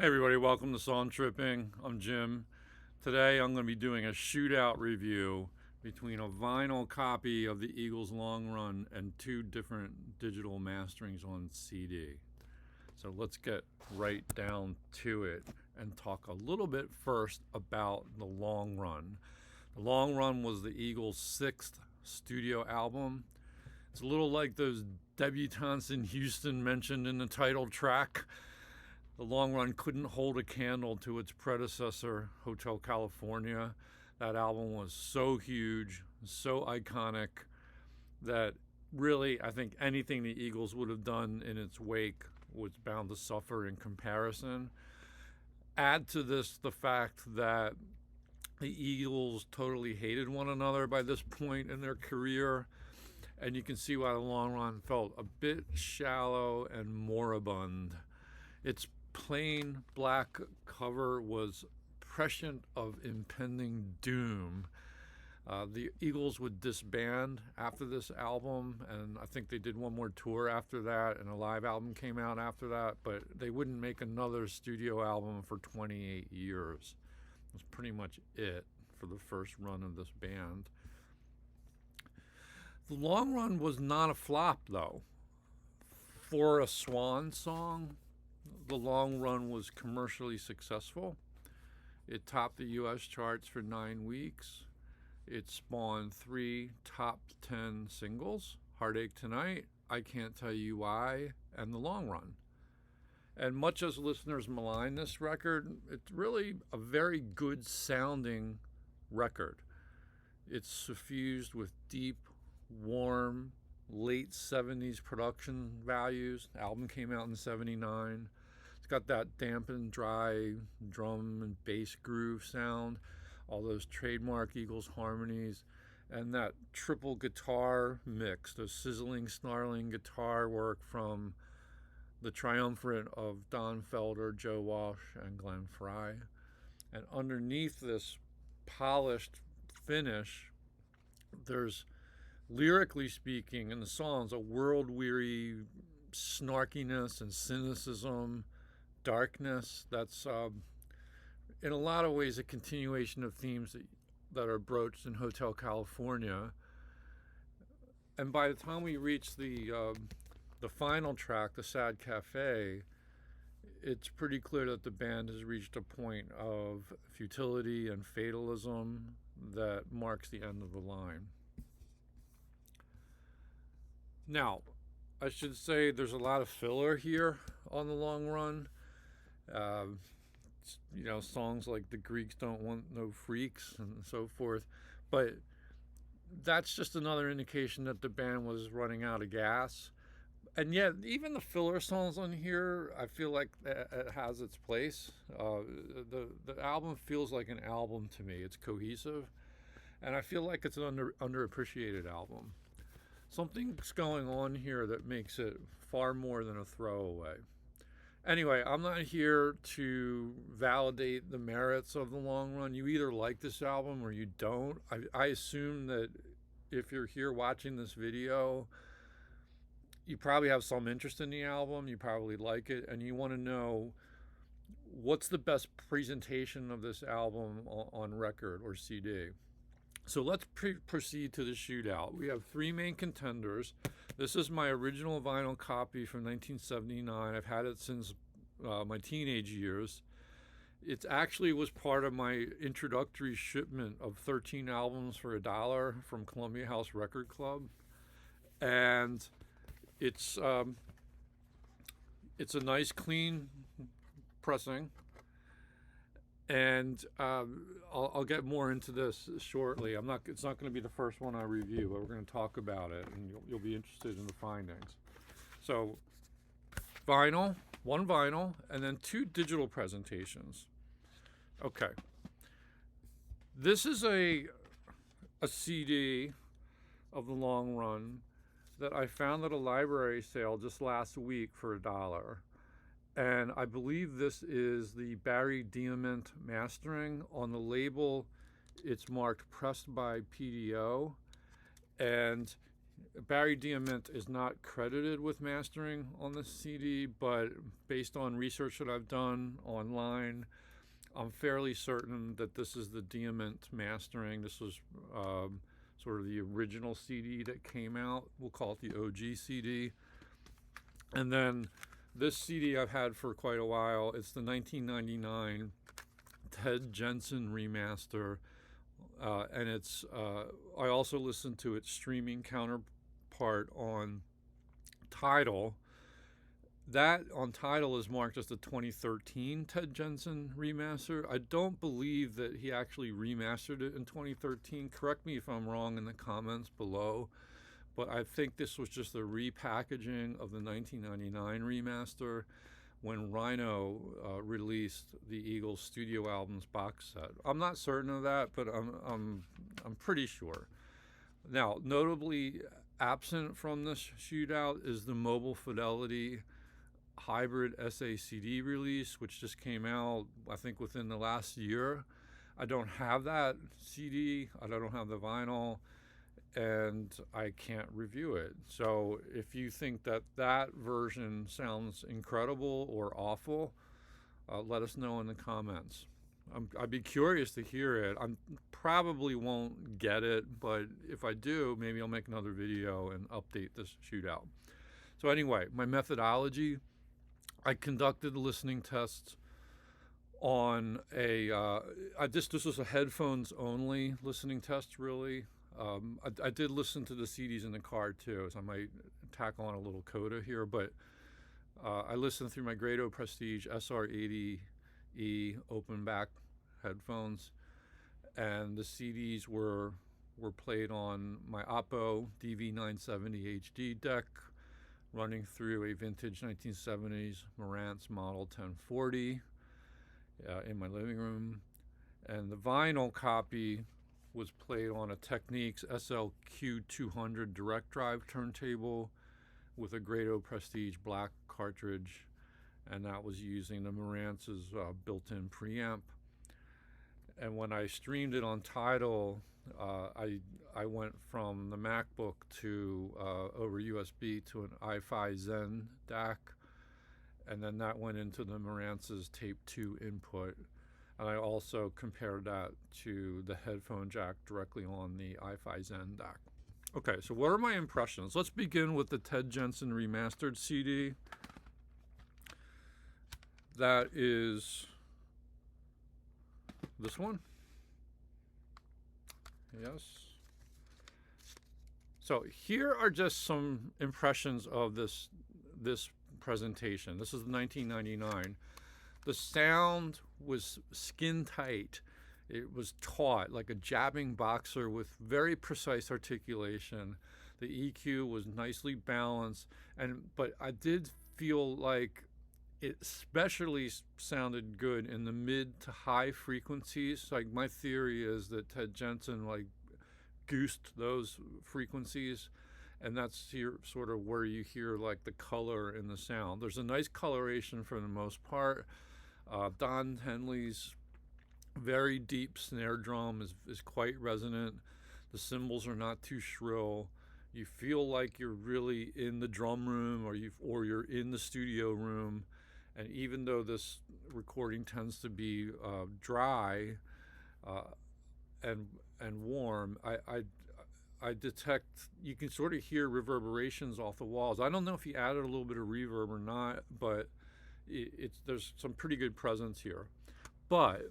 Hey everybody, welcome to Song Tripping. I'm Jim. Today I'm going to be doing a shootout review between a vinyl copy of the Eagles Long Run and two different digital masterings on CD. So let's get right down to it and talk a little bit first about the Long Run. The Long Run was the Eagles' sixth studio album. It's a little like those debutantes in Houston mentioned in the title track. The Long Run couldn't hold a candle to its predecessor, Hotel California. That album was so huge, so iconic, that really I think anything the Eagles would have done in its wake was bound to suffer in comparison. Add to this the fact that the Eagles totally hated one another by this point in their career, and you can see why the Long Run felt a bit shallow and moribund. Its plain black cover was prescient of impending doom. The Eagles would disband after this album, and I think they did one more tour after that, and a live album came out after that, but they wouldn't make another studio album for 28 years. That's pretty much it for the first run of this band. The Long Run was not a flop, though. For a swan song, The Long Run was commercially successful. It topped the US charts for 9 weeks. It spawned 3 top 10 singles: Heartache Tonight, I Can't Tell You Why, and The Long Run. And much as listeners malign this record, it's really a very good sounding record. It's suffused with deep, warm, late 70s production values. The album came out in 79. Got that dampened, dry drum and bass groove sound, all those trademark Eagles harmonies, and that triple guitar mix, those sizzling, snarling guitar work from the triumvirate of Don Felder, Joe Walsh, and Glenn Frey. And underneath this polished finish, there's, lyrically speaking, in the songs, a world-weary snarkiness and cynicism, darkness that's in a lot of ways a continuation of themes that are broached in Hotel California. And by the time we reach the final track, The Sad Cafe, it's pretty clear that the band has reached a point of futility and fatalism that marks the end of the line. Now, I should say there's a lot of filler here on The Long Run. Songs like The Greeks Don't Want No Freaks and so forth. But that's just another indication that the band was running out of gas. And yet, even the filler songs on here, I feel like it has its place. The album feels like an album to me. It's cohesive. And I feel like it's an underappreciated album. Something's going on here that makes it far more than a throwaway. Anyway, I'm not here to validate the merits of The Long Run. You either like this album or you don't. I assume that if you're here watching this video, you probably have some interest in the album, you probably like it, and you want to know what's the best presentation of this album on record or CD. So let's proceed to the shootout. We have 3 main contenders. This is my original vinyl copy from 1979. I've had it since my teenage years. It actually was part of my introductory shipment of 13 albums for $1 from Columbia House Record Club. And it's a nice, clean pressing. And I'll get more into this shortly. It's not going to be the first one I review, but we're going to talk about it, and you'll be interested in the findings. So, one vinyl, and then 2 digital presentations. Okay. This is a CD of The Long Run that I found at a library sale just last week for $1. And I believe this is the Barry Diament mastering. On the label, it's marked pressed by PDO. And Barry Diament is not credited with mastering on this CD, but based on research that I've done online, I'm fairly certain that this is the Diament mastering. This was sort of the original CD that came out. We'll call it the OG CD. And then this CD I've had for quite a while. It's the 1999 Ted Jensen remaster. And it's I also listened to its streaming counterpart on TIDAL. That on TIDAL is marked as the 2013 Ted Jensen remaster. I don't believe that he actually remastered it in 2013. Correct me if I'm wrong in the comments below, but I think this was just a repackaging of the 1999 remaster when Rhino released the Eagles studio albums box set. I'm not certain of that, but I'm pretty sure. Now, notably absent from this shootout is the Mobile Fidelity hybrid SACD release, which just came out, I think, within the last year. I don't have that CD. I don't have the vinyl, and I can't review it. So if you think that that version sounds incredible or awful, let us know in the comments. I'd be curious to hear it. I probably won't get it, but if I do, maybe I'll make another video and update this shootout. So anyway, my methodology, I conducted listening tests on this was a headphones only listening test, really. I did listen to the CDs in the car too, so I might tack on a little coda here, but I listened through my Grado Prestige SR80E open back headphones, and the CDs were played on my Oppo DV970 HD deck, running through a vintage 1970s Marantz model 1040 in my living room, and the vinyl copy was played on a Technics SLQ200 direct drive turntable with a Grado Prestige black cartridge, and that was using the Marantz's built-in preamp. And when I streamed it on TIDAL, I went from the MacBook to over USB to an iFi Zen DAC, and then that went into the Marantz's Tape 2 input. And I also compared that to the headphone jack directly on the iFi Zen DAC. Okay, so what are my impressions? Let's begin with the Ted Jensen remastered CD. That is this one. Yes. So here are just some impressions of this presentation. This is 1999. The sound was skin tight. It was taut, like a jabbing boxer with very precise articulation. The EQ was nicely balanced, but I did feel like it especially sounded good in the mid to high frequencies. Like, my theory is that Ted Jensen goosed those frequencies, and that's here sort of where you hear like the color in the sound. There's a nice coloration for the most part. Don Henley's very deep snare drum is quite resonant. The cymbals are not too shrill. You feel like you're really in the drum room, or you're in the studio room. And even though this recording tends to be dry and warm, I detect, you can sort of hear reverberations off the walls. I don't know if he added a little bit of reverb or not, but there's some pretty good presence here. But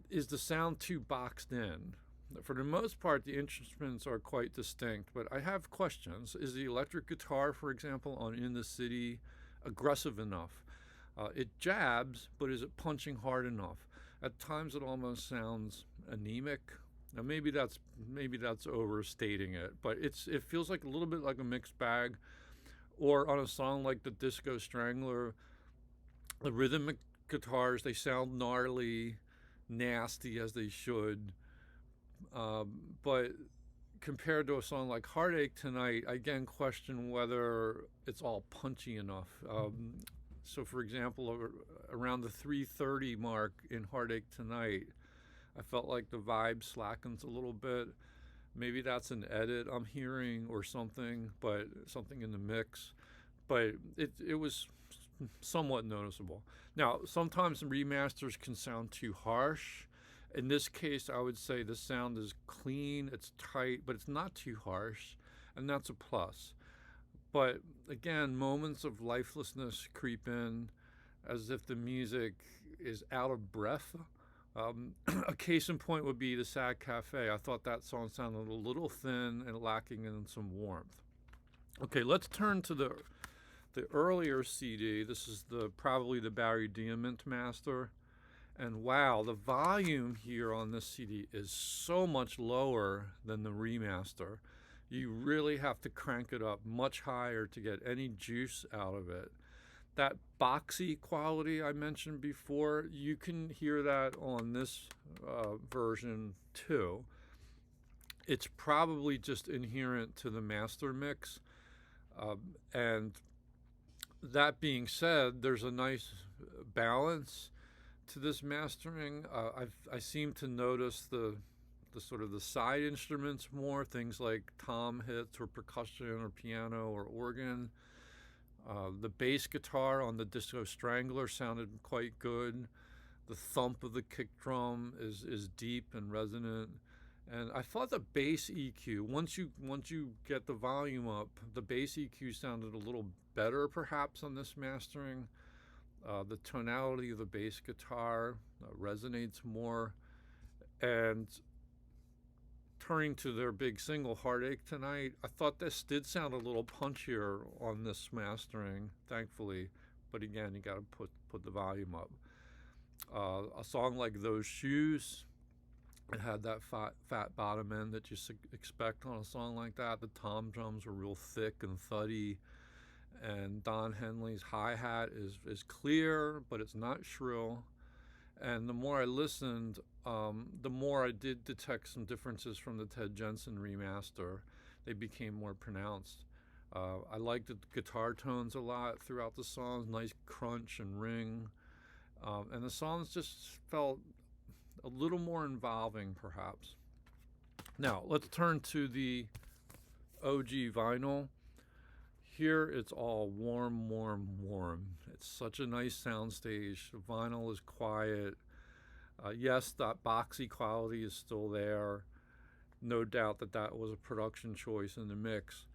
is the sound too boxed in? For the most part, the instruments are quite distinct, but I have questions. Is the electric guitar, for example, on In the City, aggressive enough? It jabs, but is it punching hard enough? At times, it almost sounds anemic. Now, maybe that's overstating it, but it feels like a little bit like a mixed bag. Or on a song like the Disco Strangler, the rhythmic guitars, they sound gnarly, nasty, as they should. But compared to a song like Heartache Tonight, I again question whether it's all punchy enough. So for example, around the 3:30 mark in Heartache Tonight, I felt like the vibe slackens a little bit. Maybe that's an edit I'm hearing or something, but something in the mix. But it was somewhat noticeable. Now, sometimes the remasters can sound too harsh. In this case, I would say the sound is clean, it's tight, but it's not too harsh, and that's a plus. But again, moments of lifelessness creep in as if the music is out of breath. A case in point would be the Sad Cafe. I thought that song sounded a little thin and lacking in some warmth. Okay, let's turn to the earlier CD. This is probably the Barry Diament master. And wow, the volume here on this CD is so much lower than the remaster. You really have to crank it up much higher to get any juice out of it. That boxy quality I mentioned before, you can hear that on this version too. It's probably just inherent to the master mix. And that being said, there's a nice balance to this mastering. I seem to notice the sort of the side instruments more, things like tom hits or percussion or piano or organ. The bass guitar on the Disco Strangler sounded quite good. The thump of the kick drum is deep and resonant. And I thought the bass EQ, once you get the volume up, the bass EQ sounded a little better perhaps on this mastering. The tonality of the bass guitar resonates more. And turning to their big single, Heartache Tonight, I thought this did sound a little punchier on this mastering, thankfully. But again, you got to put the volume up. A song like Those Shoes, it had that fat bottom end that you expect on a song like that. The tom drums were real thick and thuddy. And Don Henley's hi-hat is clear, but it's not shrill. And the more I listened, the more I did detect some differences from the Ted Jensen remaster. They became more pronounced. I liked the guitar tones a lot throughout the songs, nice crunch and ring. And the songs just felt a little more involving, perhaps. Now, let's turn to the OG vinyl. Here it's all warm, warm, warm. It's such a nice soundstage. The vinyl is quiet. Yes, that boxy quality is still there. No doubt that was a production choice in the mix.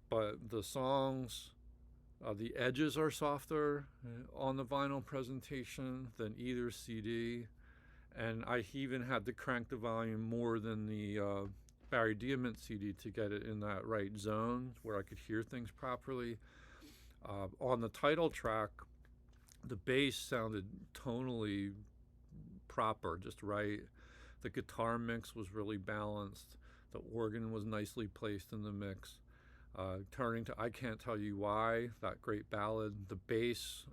But the songs, the edges are softer on the vinyl presentation than either CD. And I even had to crank the volume more than the Barry Diament CD to get it in that right zone where I could hear things properly. On the title track, the bass sounded tonally proper, just right. The guitar mix was really balanced. The organ was nicely placed in the mix. Turning to I Can't Tell You Why, that great ballad, the bass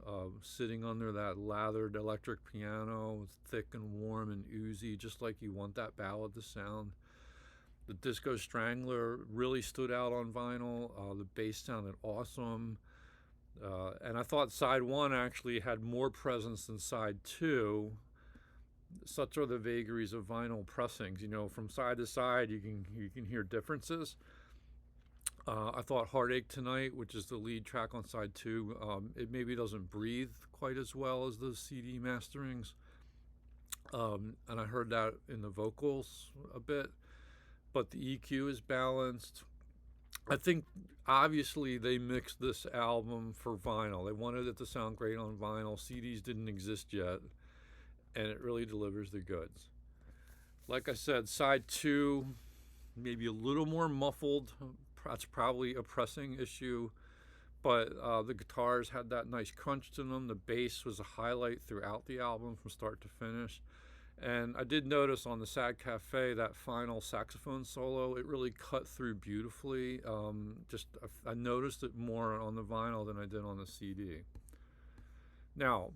sitting under that lathered electric piano, thick and warm and oozy, just like you want that ballad to sound. The Disco Strangler really stood out on vinyl. The bass sounded awesome. And I thought side one actually had more presence than side two. Such are the vagaries of vinyl pressings. You know, from side to side, you can hear differences. I thought Heartache Tonight, which is the lead track on side two, it maybe doesn't breathe quite as well as the CD masterings. And I heard that in the vocals a bit. But the EQ is balanced. I think obviously they mixed this album for vinyl. They wanted it to sound great on vinyl. CDs didn't exist yet, and it really delivers the goods. Like I said, side two, maybe a little more muffled. That's probably a pressing issue, but the guitars had that nice crunch to them. The bass was a highlight throughout the album from start to finish. And I did notice on the Sad Cafe, that final saxophone solo, it really cut through beautifully. I noticed it more on the vinyl than I did on the CD. Now,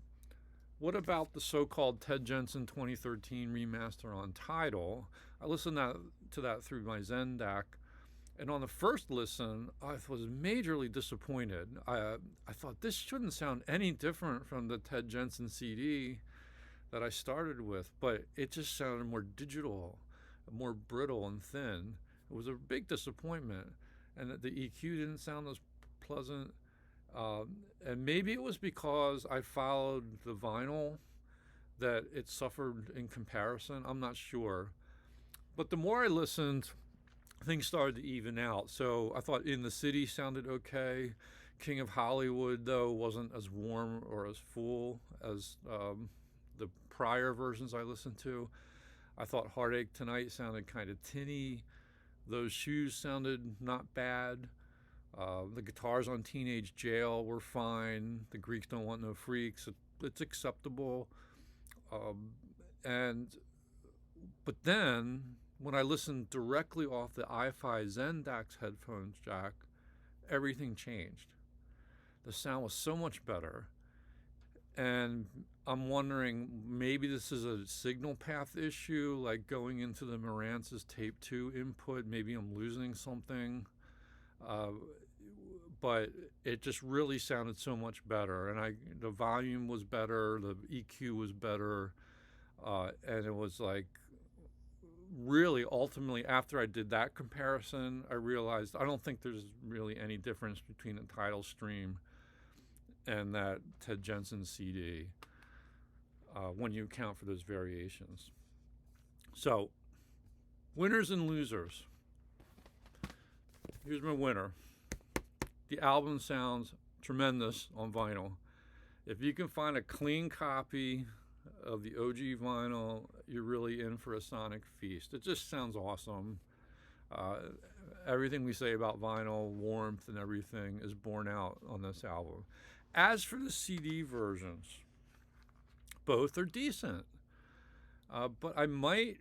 what about the so-called Ted Jensen 2013 remaster on TIDAL? I listened to that through my Zendak, and on the first listen, I was majorly disappointed. I thought this shouldn't sound any different from the Ted Jensen CD that I started with, but it just sounded more digital, more brittle and thin. It was a big disappointment, and that the EQ didn't sound as pleasant. And maybe it was because I followed the vinyl that it suffered in comparison. I'm not sure. But the more I listened, things started to even out. So I thought In the City sounded okay. King of Hollywood, though, wasn't as warm or as full as the prior versions I listened to. I thought Heartache Tonight sounded kind of tinny. Those Shoes sounded not bad. The guitars on Teenage Jail were fine. The Greeks Don't Want No Freaks, it's acceptable. But then, when I listened directly off the iFi Zendax headphones jack, everything changed. The sound was so much better. And I'm wondering, maybe this is a signal path issue, like going into the Marantz's Tape 2 input. Maybe I'm losing something. But it just really sounded so much better. And the volume was better, the EQ was better. And it was like, really, ultimately, after I did that comparison, I realized I don't think there's really any difference between the TIDAL stream and that Ted Jensen CD when you account for those variations. So, winners and losers. Here's my winner. The album sounds tremendous on vinyl. If you can find a clean copy of the OG vinyl, you're really in for a sonic feast. It just sounds awesome. Everything we say about vinyl, warmth and everything, is borne out on this album. As for the CD versions, both are decent. But I might,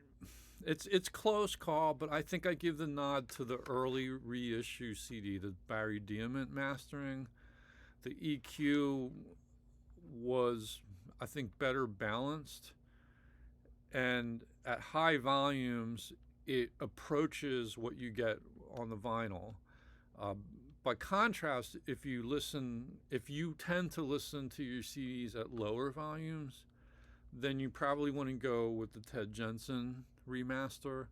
it's close call, but I think I give the nod to the early reissue CD, the Barry Diament mastering. The EQ was, I think, better balanced, and at high volumes it approaches what you get on the vinyl. By contrast, if you tend to listen to your CDs at lower volumes, then you probably want to go with the Ted Jensen remaster.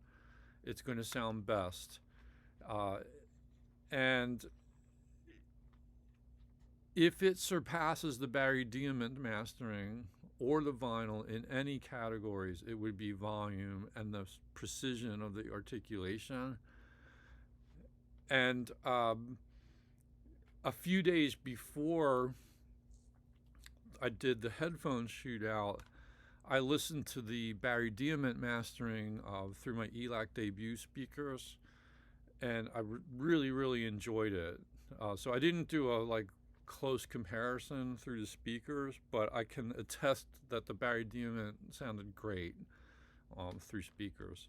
It's going to sound best. And if it surpasses the Barry Diament mastering or the vinyl in any categories, it would be volume and the precision of the articulation. And a few days before I did the headphone shootout, I listened to the Barry Diament mastering through my ELAC debut speakers, and I really, really enjoyed it. So I didn't do a close comparison through the speakers, but I can attest that the Barry Diament sounded great through speakers.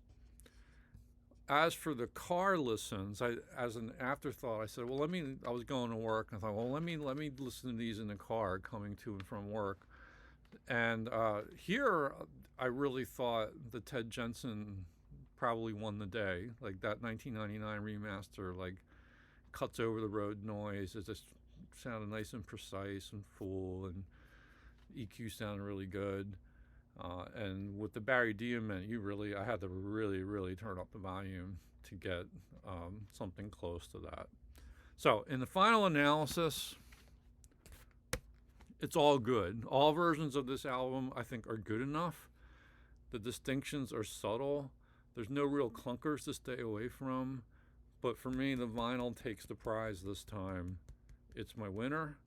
As for the car listens, as an afterthought, I said, well, I was going to work, and I thought, well, let me listen to these in the car coming to and from work. And here, I really thought the Ted Jensen probably won the day. Like that 1999 remaster, cuts over the road noise. It just sounded nice and precise and full, and EQ sounded really good. And with the Barry Diament, I had to really, really turn up the volume to get something close to that. So in the final analysis, it's all good. All versions of this album, I think, are good enough. The distinctions are subtle. There's no real clunkers to stay away from. But for me, the vinyl takes the prize this time. It's my winner.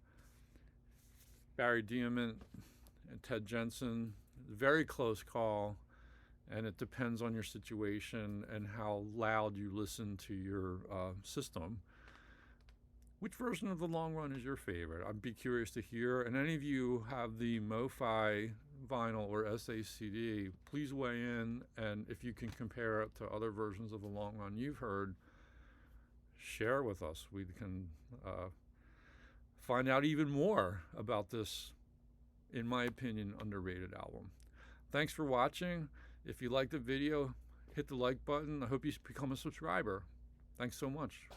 Barry Diament and Ted Jensen, very close call, and it depends on your situation and how loud you listen to your system. Which version of the long run is your favorite? I'd be curious to hear. And any of you have the MoFi vinyl or SACD, please weigh in. And if you can compare it to other versions of the long run you've heard, share with us. We can find out even more about this, in my opinion, underrated album. Thanks for watching. If you liked the video, hit the like button. I hope you become a subscriber. Thanks so much.